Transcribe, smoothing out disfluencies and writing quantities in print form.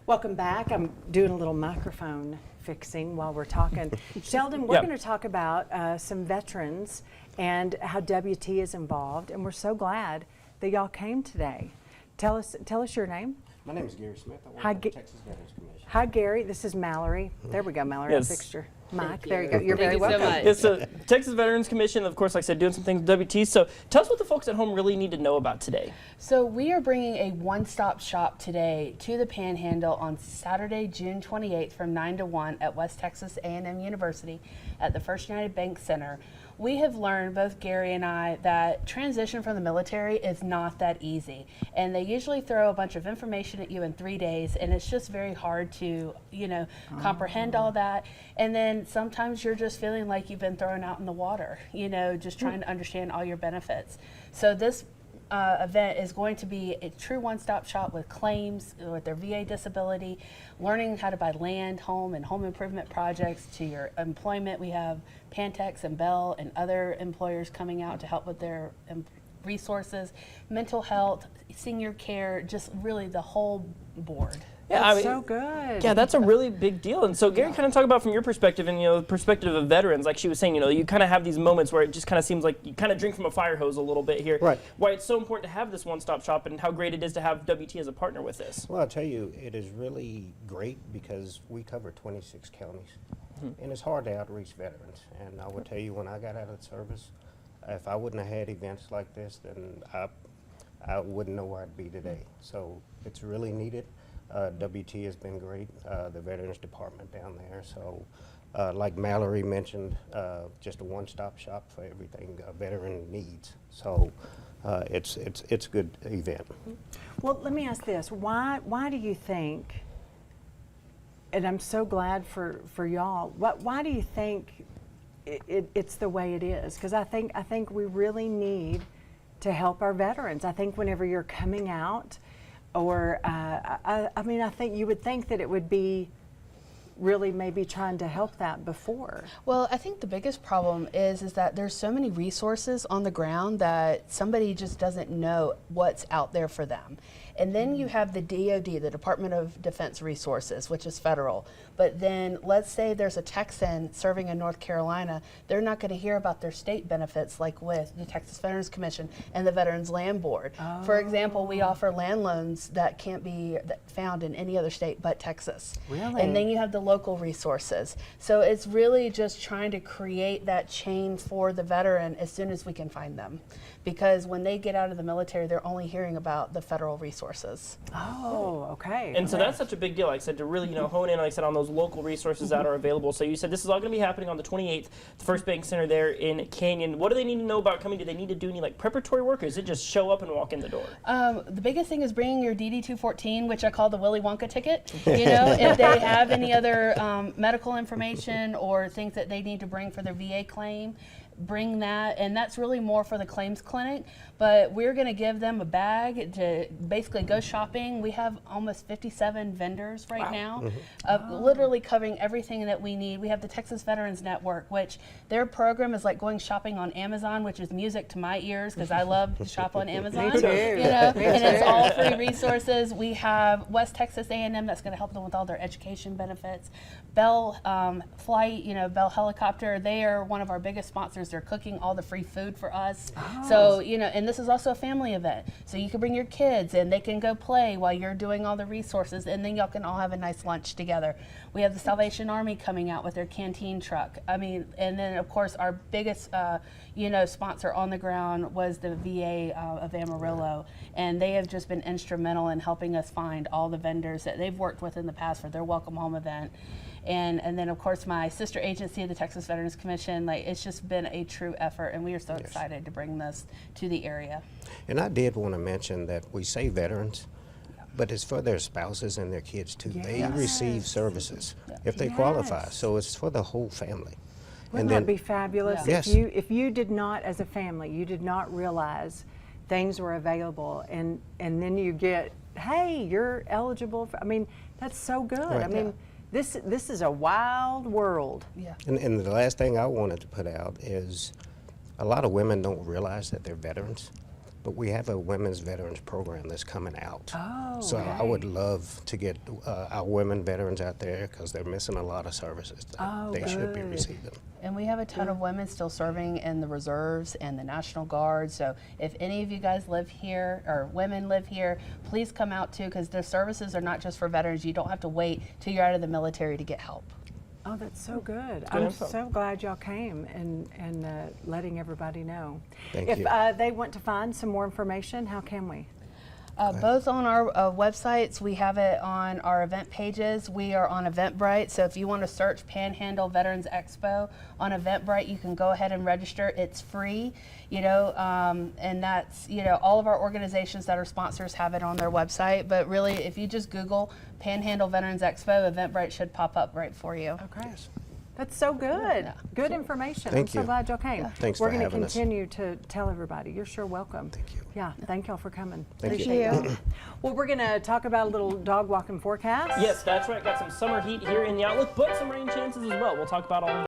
Welcome back. I'm doing a little microphone fixing while we're talking. Sheldon, we're going to talk about some veterans and how WT is involved, and we're so glad that y'all came today. Tell us your name. My name is Gary Smith. I work for the Texas Veterans Commission. Hi, Gary. This is Mallory. There we go, Mallory. Yes. I fixed your mic. There you go. You're very welcome. So much. It's the Texas Veterans Commission, of course, like I said, doing some things with WT. So tell us what the folks at home really need to know about today. So we are bringing a one-stop shop today to the Panhandle on Saturday, June 28th from 9 to 1 at West Texas A&M University at the First United Bank Center. We have learned, both Gary and I, that transition from the military is not that easy. And they usually throw a bunch of information at you in 3 days, and it's just very hard to, comprehend all that. And then sometimes you're just feeling like you've been thrown out in the water, just trying to understand all your benefits. So this event is going to be a true one-stop shop with claims, with their VA disability, learning how to buy land, home, and home improvement projects, to your employment. We have Pantex and Bell and other employers coming out to help with their resources, mental health, senior care, just really the whole board. Yeah, That's so good. Yeah, that's a really big deal. And so, Gary, kind of talk about from your perspective and, the perspective of veterans, like she was saying, you kind of have these moments where it just kind of seems like you kind of drink from a fire hose a little bit here. Right. Why it's so important to have this one-stop shop and how great it is to have WT as a partner with this. Well, I'll tell you, it is really great because we cover 26 counties, and it's hard to outreach veterans. And I will tell you, when I got out of the service, if I wouldn't have had events like this, then I wouldn't know where I'd be today. So it's really needed. WT has been great, the Veterans Department down there. So like Mallory mentioned, just a one-stop shop for everything a veteran needs. So it's a good event. Well, let me ask this. Why do you think, and I'm so glad for y'all, why do you think it's the way it is? Because I think we really need to help our veterans. I think whenever you're coming out, or I think you would think that it would be really maybe trying to help that before. Well, I think the biggest problem is that there's so many resources on the ground that somebody just doesn't know what's out there for them. And then you have the DoD, the Department of Defense Resources, which is federal. But then let's say there's a Texan serving in North Carolina, they're not going to hear about their state benefits like with the Texas Veterans Commission and the Veterans Land Board. Oh. For example, we offer land loans that can't be found in any other state but Texas. Really? And then you have the local resources. So it's really just trying to create that chain for the veteran as soon as we can find them. Because when they get out of the military, they're only hearing about the federal resources. Oh, okay. And so that's such a big deal, like I said, to really hone in, like I said, on those local resources that are available. So you said this is all going to be happening on the 28th, the First Bank Center there in Canyon. What do they need to know about coming? Do they need to do any preparatory work, or is it just show up and walk in the door? The biggest thing is bringing your DD-214, which I call the Willy Wonka ticket. If they have any other medical information or things that they need to bring for their VA claim, bring that, and that's really more for the claims clinic. But we're going to give them a bag to basically go shopping. We have almost 57 vendors right now, literally covering everything that we need. We have the Texas Veterans Network, which their program is like going shopping on Amazon, which is music to my ears because I love to shop on Amazon. Me too. And it's all free resources. We have West Texas A&M that's going to help them with all their education benefits. Bell Flight, Bell Helicopter, they are one of our biggest sponsors. They're cooking all the free food for us. Oh. So, and this is also a family event. So you can bring your kids and they can go play while you're doing all the resources, and then y'all can all have a nice lunch together. We have the Salvation Army coming out with their canteen truck. And then of course our biggest, sponsor on the ground was the VA of Amarillo. And they have just been instrumental in helping us find all the vendors that they've worked with in the past for their Welcome Home event. And then, of course, my sister agency, the Texas Veterans Commission, it's just been a true effort, and we are so excited to bring this to the area. And I did want to mention that we say veterans, but it's for their spouses and their kids, too. Yes. They receive services if they qualify, so it's for the whole family. Wouldn't that be fabulous? Yes. If you did not, as a family, you did not realize things were available, and then you get, hey, you're eligible for, that's so good. Right. This is a wild world. Yeah. And the last thing I wanted to put out is a lot of women don't realize that they're veterans. but we have a women's veterans program that's coming out. Oh, So I okay. would love to get our women veterans out there because they're missing a lot of services that Oh, they should be good. receiving. And we have a ton of women still serving in the reserves and the National Guard. So if any of you guys live here or women live here, please come out too, because the services are not just for veterans. You don't have to wait till you're out of the military to get help. Oh, that's so good. good I'm info. so glad y'all came and letting everybody know. Thank If you. they want to find some more information, how can we? Both on our websites, we have it on our event pages. We are on Eventbrite, so if you want to search Panhandle Veterans Expo on Eventbrite, you can go ahead and register. It's free, and that's, all of our organizations that are sponsors have it on their website. But really, if you just Google Panhandle Veterans Expo, Eventbrite should pop up right for you. Okay. That's so good. Yeah. Good information. Thank I'm so you. glad y'all came. Thanks We're for gonna having us. continue to tell everybody. You're sure welcome. Thank you. Yeah, thank y'all for coming. Thank you. Appreciate it. Well, we're gonna talk about a little dog walking forecast. Yes, that's right. Got some summer heat here in the outlook, but some rain chances as well. We'll talk about all of